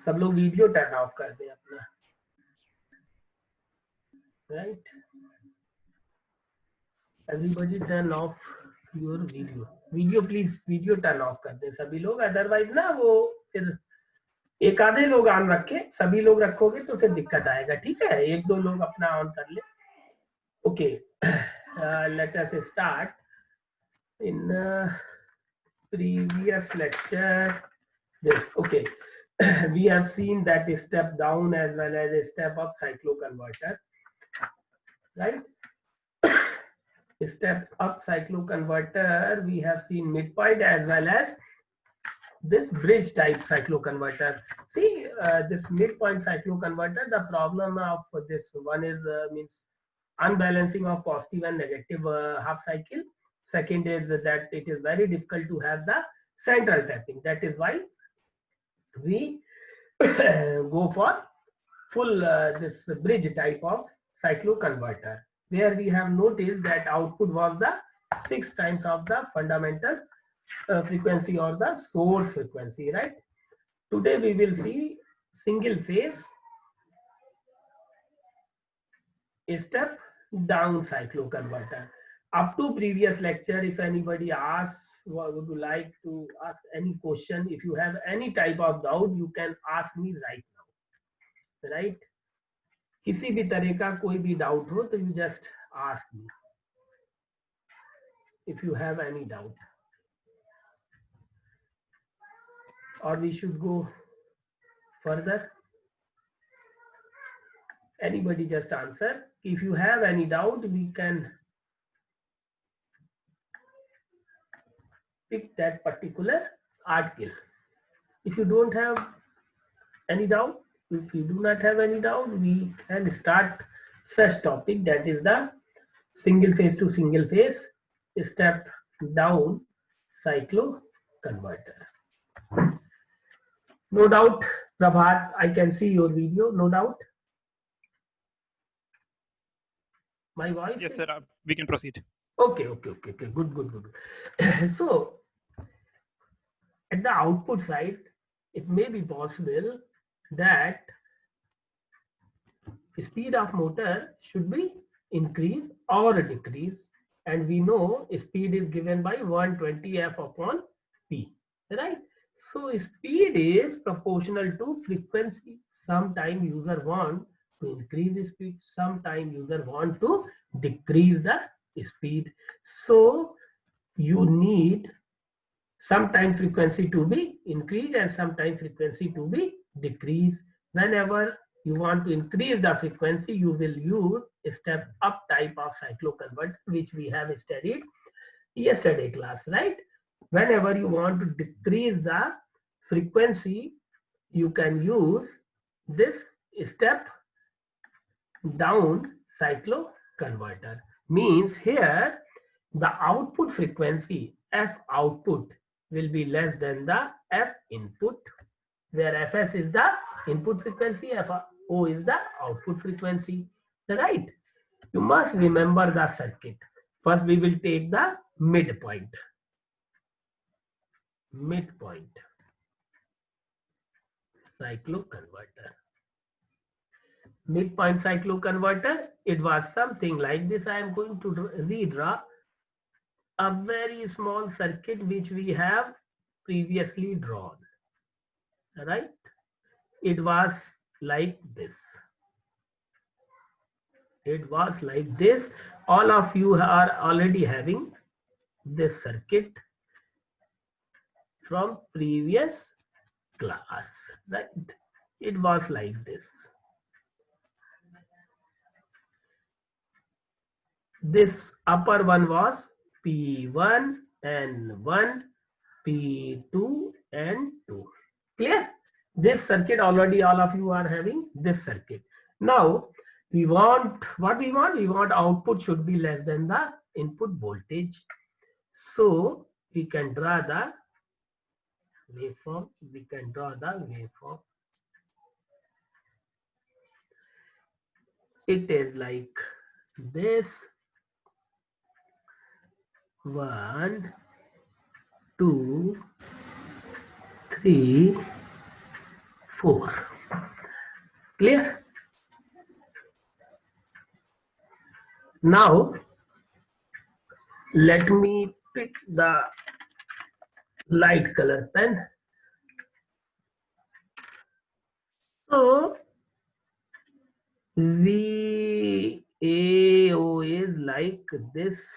सब लोग video turn off कर दें अपना, right? Everybody turn off your video please, video turn off कर दें सभी लोग, अदरवाइज ना वो फिर एक आधे लोग ऑन रखे, सभी लोग रखोगे तो फिर दिक्कत आएगा, ठीक है? एक दो लोग अपना ऑन कर ले। Okay, let us start. In previous lecture this, okay, we have seen that step down as well as a step up cycloconverter, right? Step up cycloconverter, we have seen midpoint as well as this bridge type cycloconverter. See, this midpoint cycloconverter, the problem of this one is means unbalancing of positive and negative half cycle. Second is that it is very difficult to have the central tapping. That is why we go for full this bridge type of cycloconverter, where we have noticed that output was the 6 times of the fundamental frequency or the source frequency, right? Today we will see single phase step down cycloconverter. Up to previous lecture, if anybody asks, would you like to ask any question, if you have any type of doubt, you can ask me right now, right? किसी भी तरह का कोई भी doubt हो तो you just ask me if you have any doubt, or we should go further. Anybody just answer. If you have any doubt, we can pick that particular article. If you don't have any doubt, if you do not have any doubt, we can start first topic, that is the single phase to single phase step down cycloconverter. No doubt, Prabhat, I can see your video, no doubt. My voice? Yes, sir. We can proceed. Okay. Good. So, at the output side, it may be possible that speed of motor should be increase or decrease, and we know speed is given by 120 F upon P, right? So speed is proportional to frequency. Sometime user want to increase speed, sometime user want to decrease the speed. So you need sometime frequency to be increased and sometime frequency to be decreased. Whenever you want to increase the frequency, you will use a step up type of cycloconverter, which we have studied yesterday class, right? Whenever you want to decrease the frequency, you can use this step down cycloconverter. Means here the output frequency F output will be less than the F input, where Fs is the input frequency, Fo is the output frequency, right? You must remember the circuit. First we will take the midpoint cycloconverter. Midpoint cycloconverter, it was something like this. I am going to redraw a very small circuit which we have previously drawn, right? It was like this. All of you are already having this circuit from previous class, right? It was like this. This upper one was P1 and 1, P2 and 2. Clear? This circuit already all of you are having this circuit. Now we want what we want? We want output should be less than the input voltage. So we can draw the waveform. It is like this. 1, 2, 3, 4. Clear? Now let me pick the light color pen. So VAO is like this.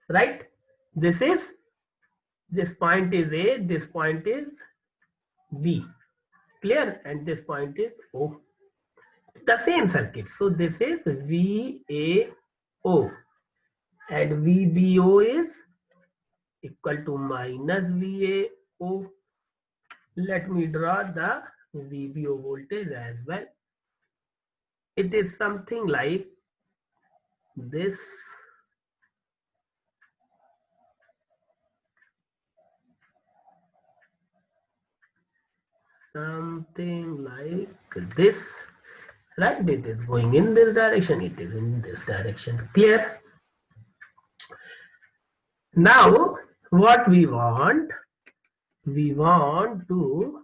Right? This point is A, this point is B. Clear? And this point is O. The same circuit. So this is VAO and VBO is equal to minus VAO. Let me draw the VBO voltage as well. It is something like this. Something like this. Right? It is going in this direction. It is in this direction. Clear? Now, what we want to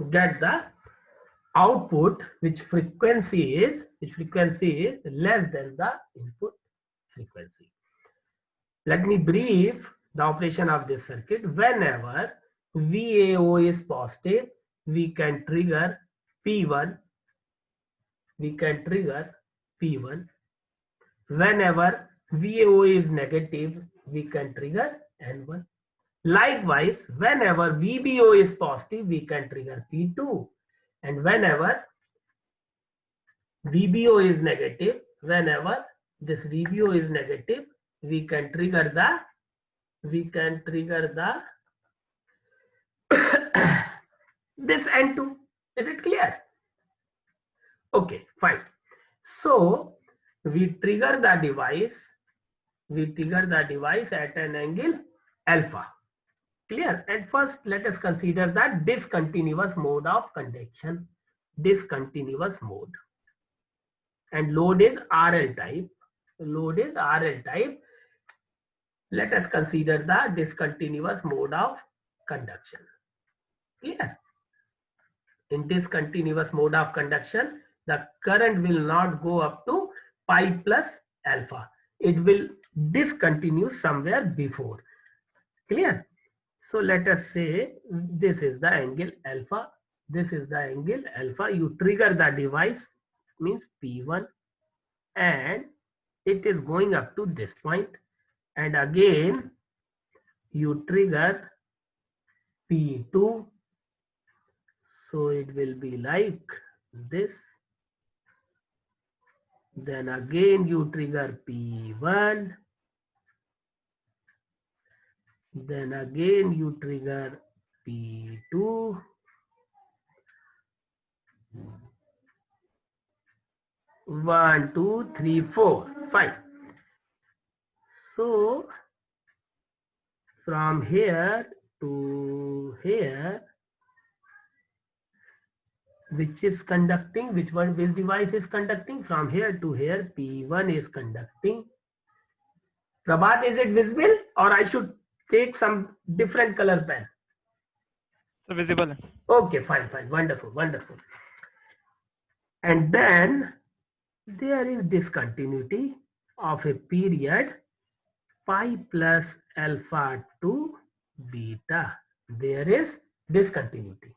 get the output which frequency is less than the input frequency. Let me brief the operation of this circuit. Whenever VAO is positive, we can trigger P1. Whenever VAO is negative, we can trigger N1. Likewise, whenever VBO is positive, we can trigger P2. And whenever VBO is negative, whenever this VBO is negative, we can trigger the this N2. Is it clear? Okay, fine. So we trigger the device at an angle alpha. Clear? And first let us consider the discontinuous mode of conduction. Discontinuous mode. And load is RL type. Let us consider the discontinuous mode of conduction. Clear? In discontinuous mode of conduction, the current will not go up to pi plus alpha. It will discontinue somewhere before. Clear? So let us say this is the angle alpha. This is the angle alpha. You trigger the device, means P1, and it is going up to this point. And again, you trigger P2. So it will be like this. Then again you trigger P1. Then again you trigger P2. One, two, three, four, five. So from here to here, which is conducting, which device is conducting? From here to here, P1 is conducting. Prabhat, is it visible or I should take some different color pen? So visible. Okay, fine, wonderful. And then there is discontinuity of a period pi plus alpha to beta. There is discontinuity.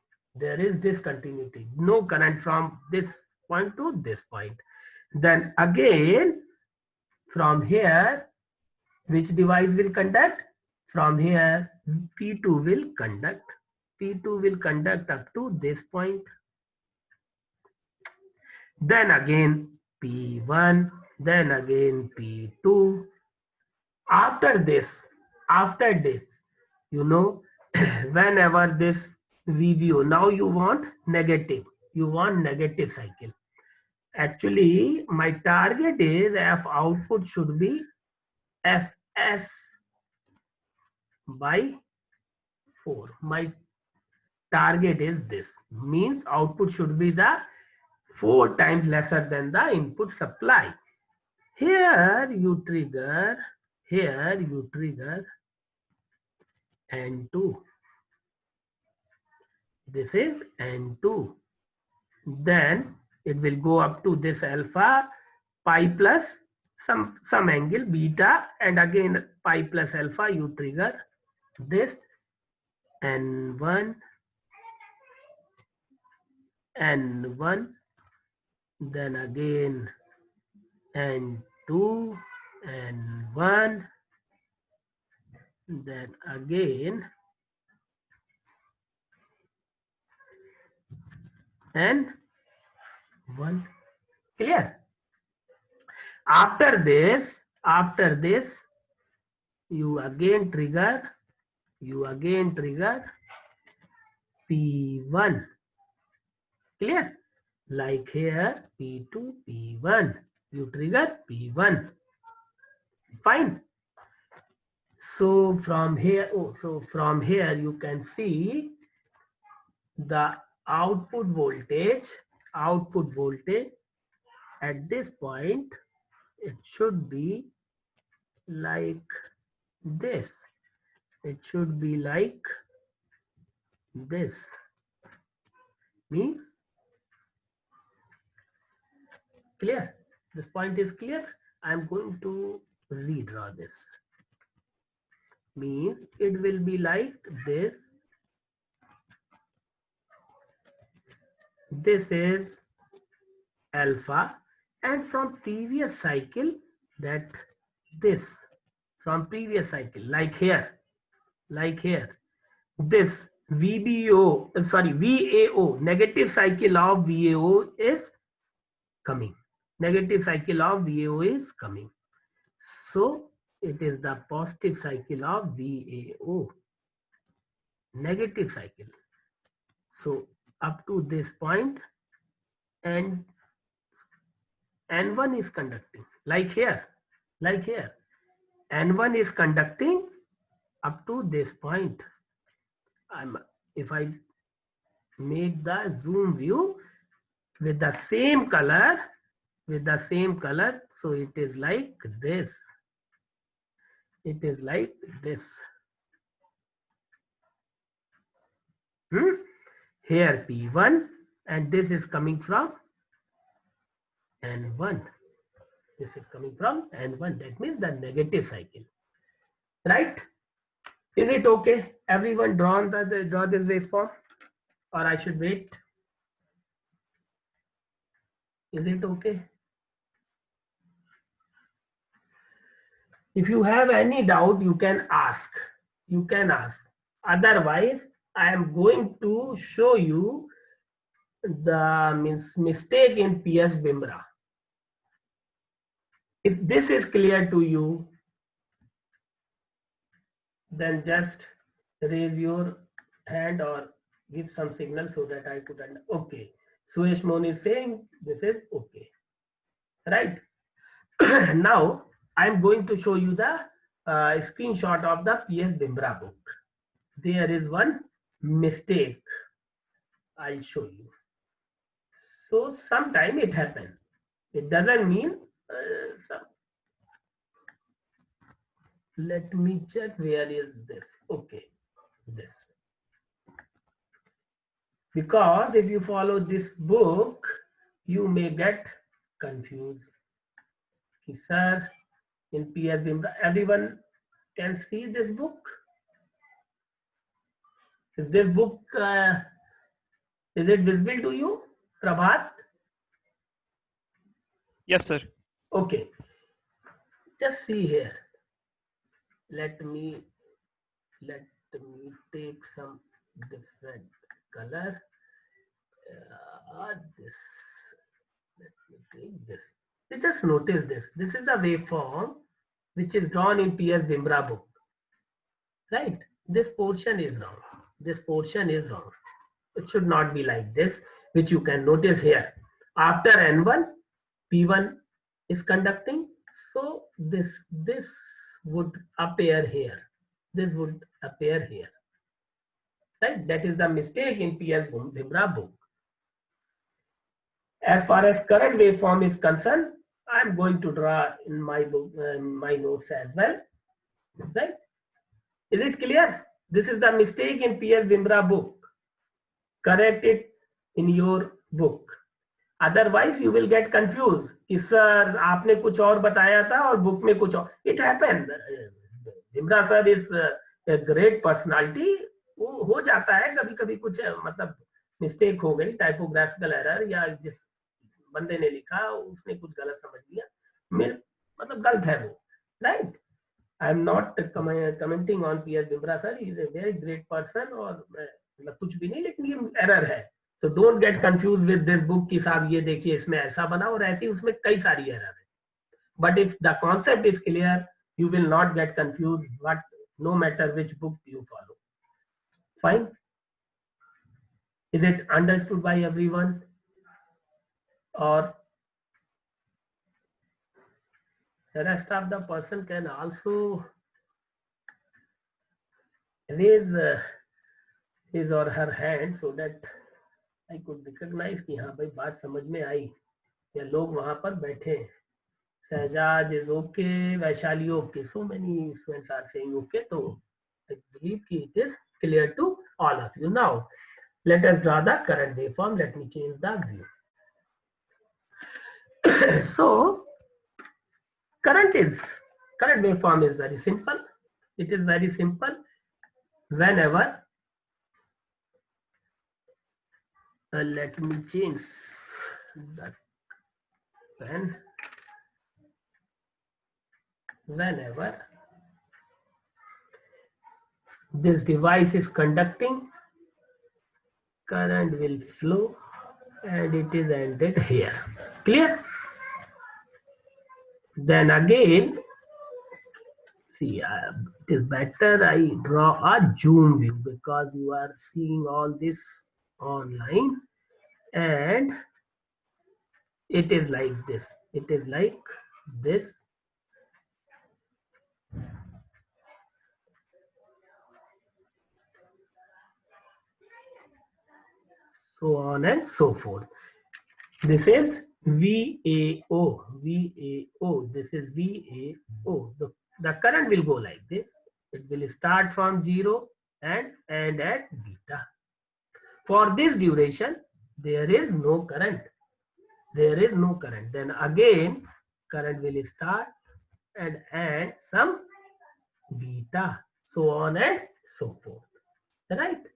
No current from this point to this point. Then again, from here, which device will conduct? From here, P2 will conduct. P2 will conduct up to this point. Then again P1, then again P2. After this, you know, whenever this VBO, now you want negative cycle. Actually, my target is F output should be Fs by 4. My target is this, means output should be the 4 times lesser than the input supply. Here you trigger N2. This is N2. Then it will go up to this alpha pi plus some angle beta, and again pi plus alpha. You trigger this N1, then again N2, N1, then again N1. Clear? After this, you again trigger P1. Clear? Like here, P2, P1. You trigger P1. Fine. So from here, you can see the output voltage at this point. It should be like this. It should be like this. Means clear? This point is clear. I am going to redraw this. Means it will be like this. This is alpha, and from previous cycle, like here, this VAO, negative cycle of VAO is coming. So it is the positive cycle of VAO, negative cycle. So up to this point, and N1 is conducting, like here. N1 is conducting up to this point. If I make the zoom view with the same color, so it is like this. Here P1, and this is coming from N1. That means the negative cycle. Right? Is it okay? Everyone draw this waveform, or I should wait? Is it okay? If you have any doubt, you can ask. Otherwise, I am going to show you the mistake in PS Bimbra. If this is clear to you, then just raise your hand or give some signal so that I could understand. Okay. Suresh Mon is saying this is okay. Right? Now, I'm going to show you the screenshot of the PS Bimbra book. There is one mistake. I'll show you. So sometime it happens. It doesn't mean let me check where is this. Okay, this. Because if you follow this book, you may get confused. Okay, sir, in PS Bimbra, everyone can see this book. Is this book, is it visible to you, Prabhat? Yes, sir. Okay, just see here. Let me take some different color. This. Let me take this. You just notice this. This is the waveform which is drawn in PS Bimbra book. Right? This portion is wrong. It should not be like this, which you can notice here. After N1, P1 is conducting. So this would appear here. Right? That is the mistake in PS Bimbra book. As far as current waveform is concerned, I am going to draw in my book, my notes as well. Right? Is it clear? This is the mistake in P.S. Bimra book. Correct it in your book. Otherwise, you will get confused. कि sir, आपने कुछ और बताया था और book में कुछ और. It happened. Bimra sir is a great personality. वो हो जाता है कभी-कभी कुछ मतलब मिस्टेक हो गई, टाइपोग्राफिकल एरर या जिस बंदे ने लिखा उसने कुछ गलत समझ लिया, मतलब गलत है वो, right? I am not commenting on PS Bimra sir, he is a very great person और मतलब कुछ भी नहीं, लेकिन ये एरर है, तो don't get confuse with this book कि साहब ये देखिए इसमें ऐसा बना और ऐसी उसमें कई सारी एरर है. But if the concept is clear you will not get confused what no matter which book you follow. Fine? Is it understood by everyone? Or the rest of the person can also raise his or her hand so that I could recognize कि हाँ भाई बात समझ में आई या लोग वहां पर बैठे. Sajad is okay, Vaishali okay. So many students are saying okay. So I believe it is clear to all of you. Now, let us draw the current waveform. Let me change the view. So, current waveform is very simple. It is very simple. Whenever, let me change the pen. Whenever this device is conducting, current will flow and it is ended here. Clear? Then again, see, it is better I draw a zoom view because you are seeing all this online and it is like this. It is like this. So on and so forth. This is VAO. This is VAO. The current will go like this. It will start from 0 and end at beta. For this duration, there is no current. There is no current. Then again, current will start and end some beta. So on and so forth. Right?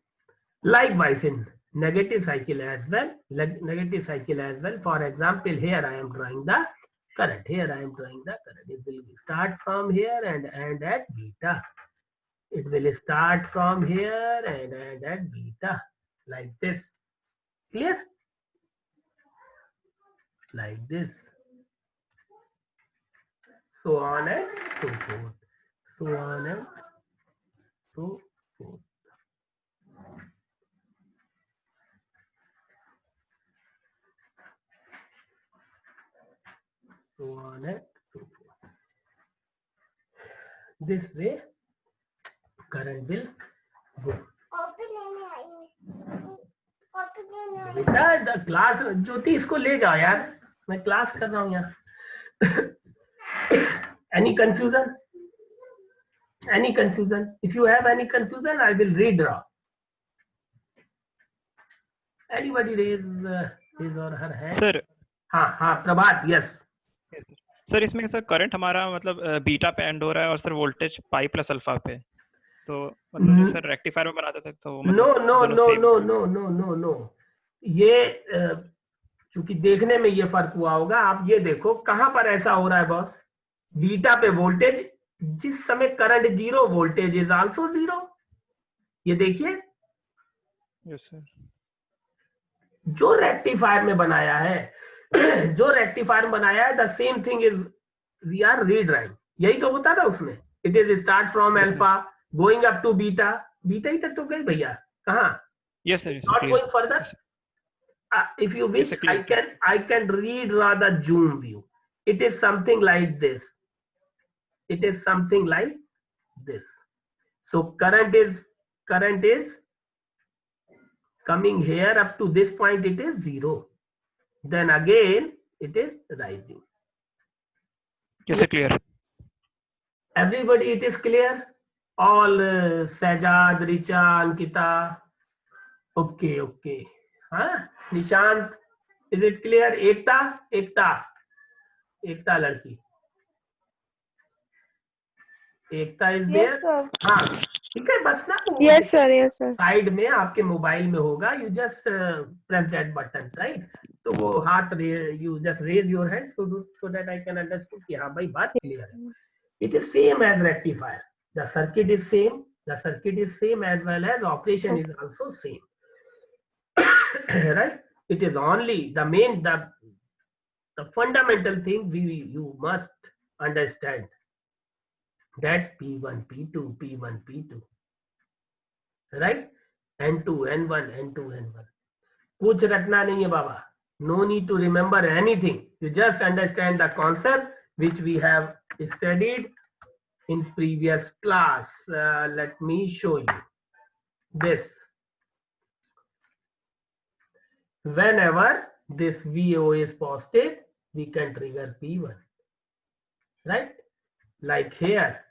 Likewise in negative cycle as well. For example, here I am drawing the current. It will start from here and end at beta. It will start from here and end at beta, like this. Clear? Like this. So on and so forth. So on and so forth. So on and so forth. This way, current will go. बेटा class ज्योति इसको ले जाओ यार, मैं class कर रहा हूँ यहाँ. Any confusion? Any confusion? If you have any confusion, I will redraw. Anybody raise his or her hand? Sir हाँ प्रभात, yes. सर इसमें सर करंट हमारा मतलब बीटा पे एंड हो रहा है और sir voltage pi plus alpha पे, तो मतलब जो सर रेक्टिफायर में बनाते थे तो नो. ये क्योंकि देखने में ये फर्क हुआ होगा. आप ये देखो कहां पर ऐसा हो रहा है बॉस. बीटा पे वोल्टेज जिस समय करंट 0, वोल्टेज इज आल्सो 0. ये देखिए. Yes sir. जो रेक्टिफायर में बनाया है the same thing is we are redrawing. यही तो होता था उसमें. It is start from alpha going up to beta. Beta ही तक तो गई भैया. कहां? Yes sir. Not going further. If you wish, I can redraw the zoom view. It is something like this. So current is coming here up to this point. It is 0. then again it is rising. Yes, sir, clear. Everybody, it is clear? All Sajad, Richa, Ankita. Okay, okay. Huh? Nishant, is it clear? Ekta ladki. Ekta is there. हाँ ठीक है, बस ना वो yes sir side में आपके mobile में होगा, you just press that button, right? तो वो हाथ you just raise your hand so that I can understand कि हाँ भाई बात क्लियर है. It is same as rectifier. The circuit is same, the circuit is same as well as operation is also same, right? It is only the fundamental thing you must understand that P1 P2 P1 P2, right? N2 N1 N2 N1. कुछ रटना नहीं है बाबा. No need to remember anything. You just understand the concept which we have studied in previous class. Let me show you this. Whenever this VO is positive, we can trigger P1, right? Like here,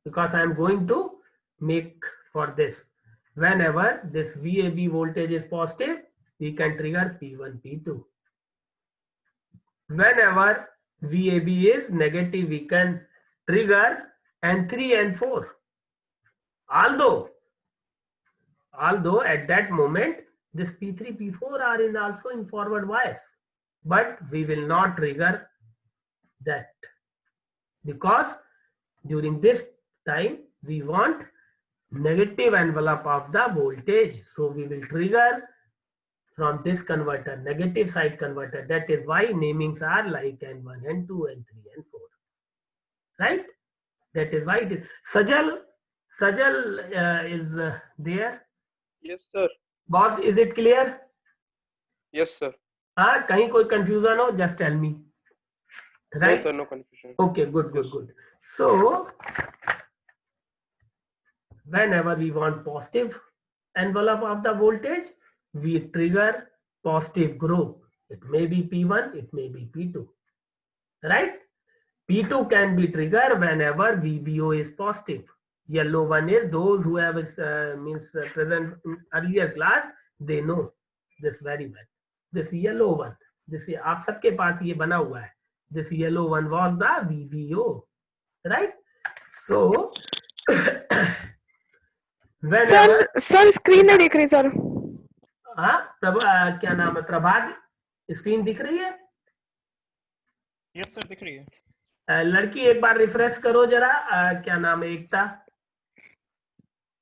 because I am going to make for this. Whenever this VAB voltage is positive, we can trigger P1, P2. Whenever VAB is negative, we can trigger N3, N4. Although at that moment, this P3, P4 are also in forward bias, but we will not trigger that because during this time we want negative envelope of the voltage, so we will trigger from this converter, negative side converter. That is why namings are like N1, N2, N3, N4, right? That is why it is. Sajal is there. Yes sir. Boss, is it clear? Yes sir. हाँ, कहीं कोई confusion हो, just tell me. Right? No sir, no confusion. Okay, good. So, whenever we want positive envelope of the voltage, we trigger positive group. It may be P1, it may be P2. Right? P2 can be triggered whenever VBO is positive. Yellow one is those who have present in earlier class, they know this very well. This yellow one, this आप सबके पास ये बना हुआ है. This yellow one was the VBO, right? So sir screen नहीं दिख रही sir. हाँ, क्या नाम है, प्रभात, स्क्रीन दिख रही है? यस सर दिख रही है. लड़की एक बार रिफ्रेश करो जरा. क्या नाम है, एकता,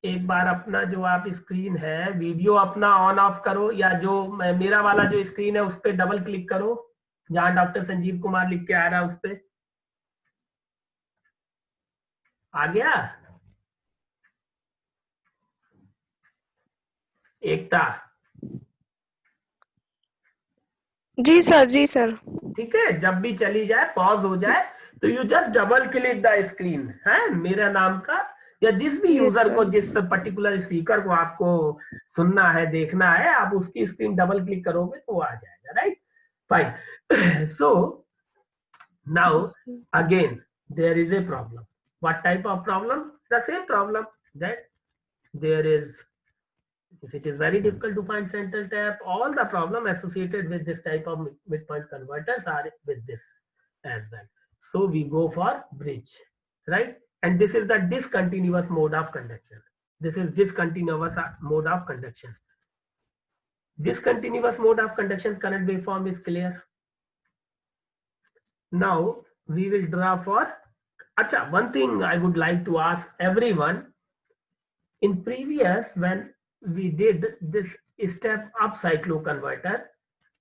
एक बार अपना जो आप स्क्रीन है वीडियो अपना ऑन ऑफ करो, या जो मेरा वाला जो स्क्रीन है उस पर डबल क्लिक करो जहां डॉक्टर संजीव कुमार लिख के आ रहा है, उस पे आ गया एकता? जी सर. ठीक है, जब भी चली जाए, पॉज हो जाए, तो you just double click the screen है मेरा नाम का, या जिस भी यूजर को, जिस पर्टिकुलर स्पीकर को आपको सुनना है, देखना है, आप उसकी स्क्रीन डबल क्लिक करोगे तो वो आ जाएगा, right? Fine. So now again there is a problem. What type of problem? The same problem that there is, it is very difficult to find central tap. All the problem associated with this type of midpoint converters are with this as well. So we go for bridge, right? And this is the discontinuous mode of conduction. This is discontinuous mode of conduction. Discontinuous mode of conduction current waveform is clear. Now we will draw for. Acha, one thing I would like to ask everyone. In previous, when we did this step up cycloconverter,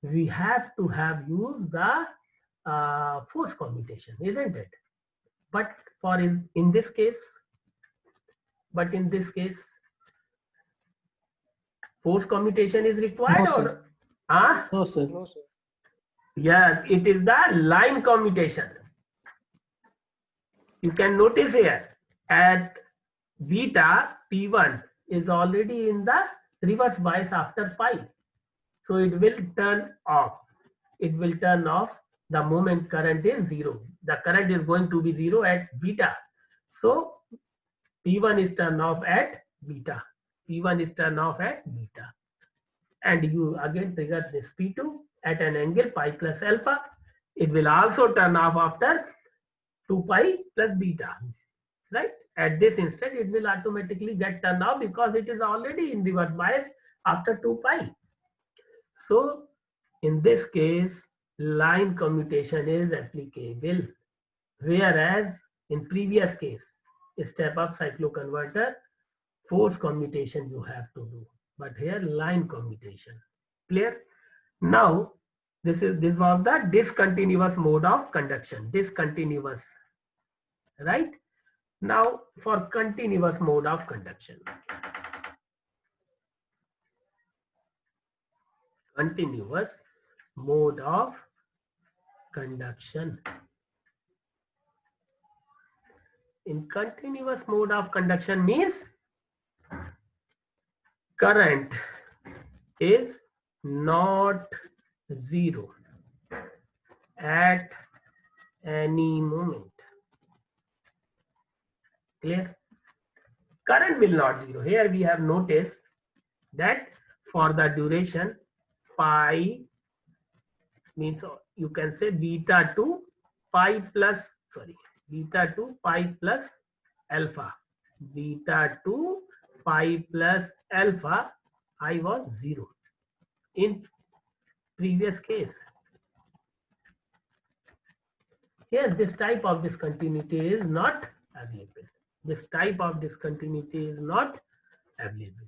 we have to have used the force commutation, isn't it? But in this case, force commutation is required. No, sir. No sir. No sir. Yes, it is the line commutation. You can notice here at beta P1 is already in the reverse bias after pi. So it will turn off. It will turn off the moment current is 0. The current is going to be 0 at beta. So P1 is turned off at beta. P1 is turned off at beta. And you again trigger this P2 at an angle pi plus alpha. It will also turn off after 2 pi plus beta. Right? At this instant, it will automatically get turned off because it is already in reverse bias after 2 pi. So in this case, line commutation is applicable. Whereas in previous case, step up cycloconverter, force commutation you have to do. But here line commutation. Clear? Now, this was the discontinuous mode of conduction. Discontinuous. Right? Now for continuous mode of conduction. Continuous mode of conduction. In continuous mode of conduction means current is not 0 at any moment. Clear? Current will not 0. Here we have noticed that for the duration pi means you can say beta to pi plus beta to pi plus alpha. Beta to pi plus alpha I was 0 in previous case. Here this type of discontinuity is not available. This type of discontinuity is not available.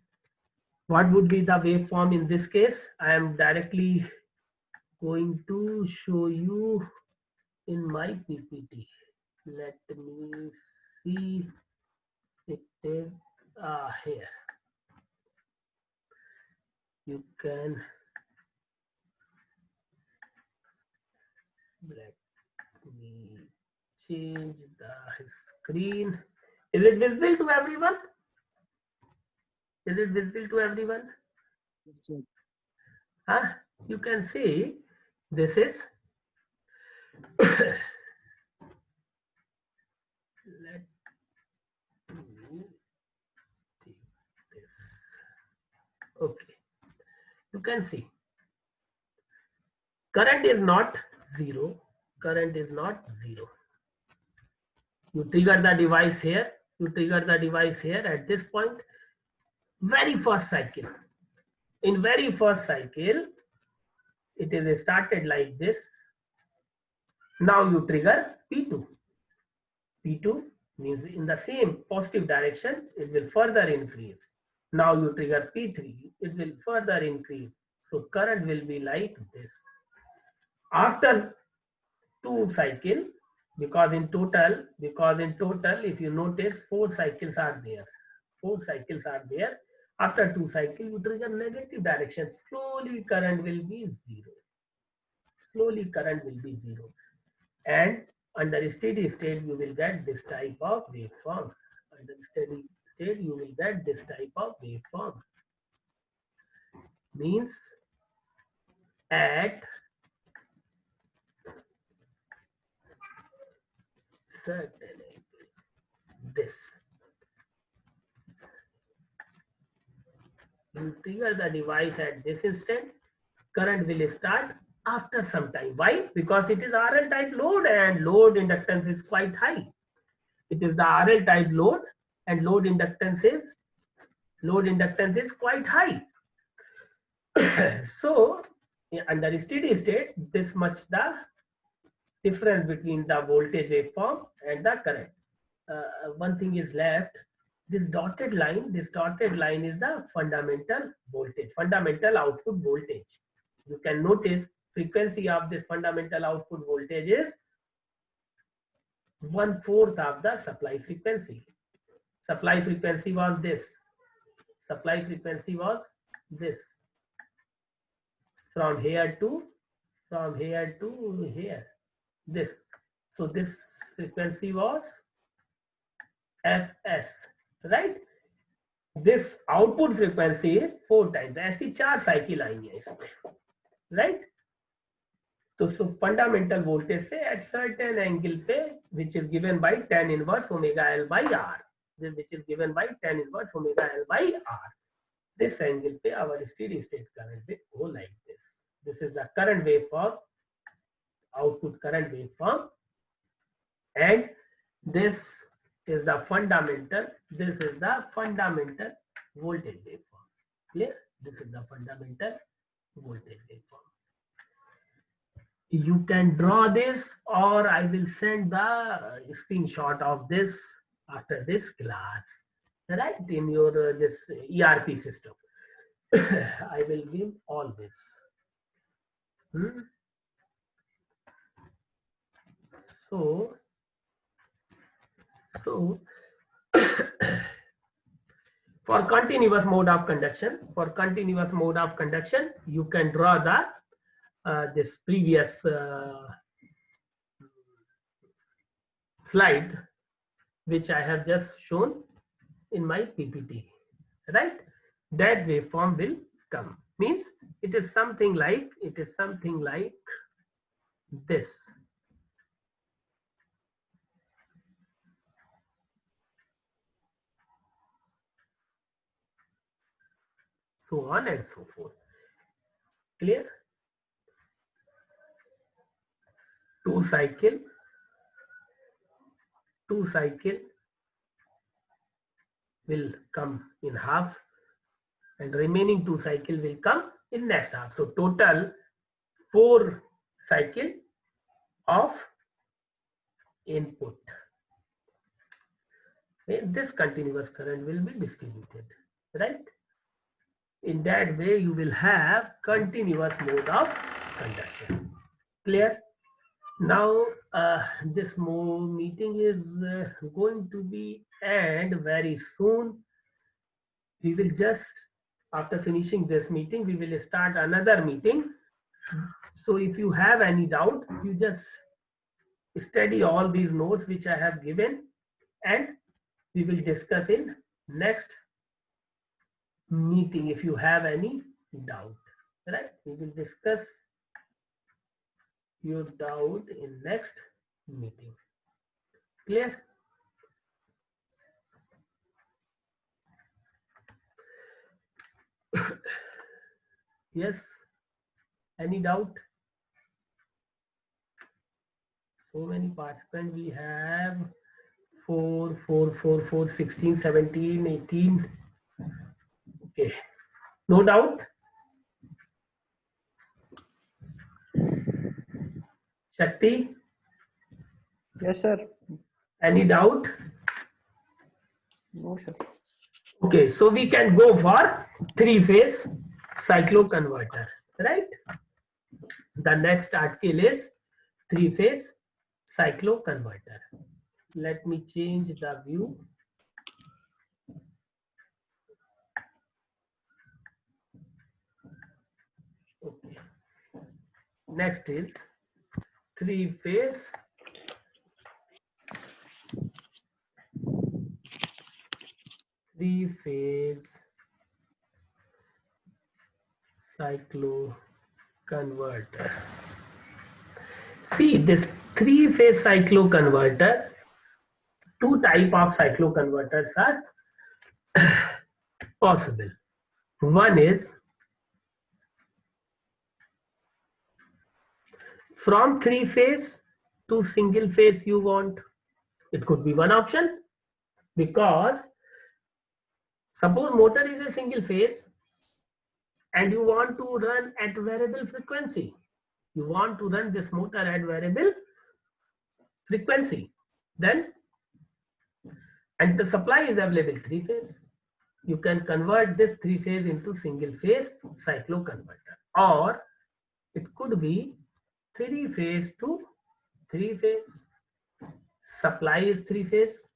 What would be the waveform in this case? I am directly going to show you in my PPT. Let me see. It is here. You can let me change the screen. Is it visible to everyone? Is it visible to everyone? Yes, sir. You can see this is let me take this. Okay, you can see current is not 0. Current is not 0. You trigger the device here. You trigger the device here at this point. Very first cycle. In very first cycle, it is started like this. Now you trigger P2. P2 means in the same positive direction, it will further increase. Now you trigger P3, it will further increase. So current will be like this. After 2 cycle, because in total, if you notice 4 cycles are there. 4 cycles are there. After 2 cycles, you trigger negative direction. Slowly current will be 0. Slowly current will be 0. And under steady state, you will get this type of waveform. Under steady state, you will get this type of waveform. Means at certain angle, this. You trigger the device at this instant, current will start after some time. Why? Because it is RL type load and load inductance is quite high. It is the RL type load and load inductance is quite high. So under steady state, this much the difference between the voltage waveform and the current. One thing is left. This dotted line is the fundamental voltage, fundamental output voltage. You can notice frequency of this fundamental output voltage is 1/4 of the supply frequency. Supply frequency was this. Supply frequency was this. From here to here. This. So this frequency was Fs, right? this output frequency is 4 times. ऐसी 4 cycle आएंगे इसमें, right? तो fundamental voltage से at certain angle पे which is given by tan inverse omega L by R, which is given by tan inverse omega L by R. This angle पे our steady state current will go like this. This is the current waveform, output current waveform, and this is the fundamental. This is the fundamental voltage waveform. Clear? This is the fundamental voltage waveform. You can draw this, or I will send the screenshot of this after this class, right? In your this ERP system. I will give all this. So for continuous mode of conduction, you can draw the this previous slide which I have just shown in my PPT, right? That waveform will come. Means it is something like this. So on and so forth. Clear? 2 cycle will come in half, and remaining 2 cycle will come in next half. So total 4 cycle of input. This continuous current will be distributed, right? In that way you will have continuous mode of conduction. Clear? Now this meeting is going to be end very soon. We will just, after finishing this meeting, we will start another meeting. So if you have any doubt, you just study all these notes which I have given, and we will discuss in next meeting. If you have any doubt, right? We will discuss your doubt in next meeting. Clear? Yes? Any doubt? So many participants we have. 4, 16, 17, 18. Okay. No doubt? Shakti? Yes, sir. Any doubt? No, sir. Okay, so we can go for 3-phase cycloconverter, right? The next article is 3-phase cycloconverter. Let me change the view. Okay. Next is 3-phase cycloconverter. See, this 3-phase cycloconverter, 2 types of cycloconverters are possible. One is from 3-phase to single phase you want. It could be one option, because suppose motor is a single phase and you want to run at variable frequency. You want to run this motor at variable frequency. Then, and the supply is available 3-phase. You can convert this 3-phase into single phase cycloconverter. Or it could be 3-phase to 3-phase. Supply is 3-phase.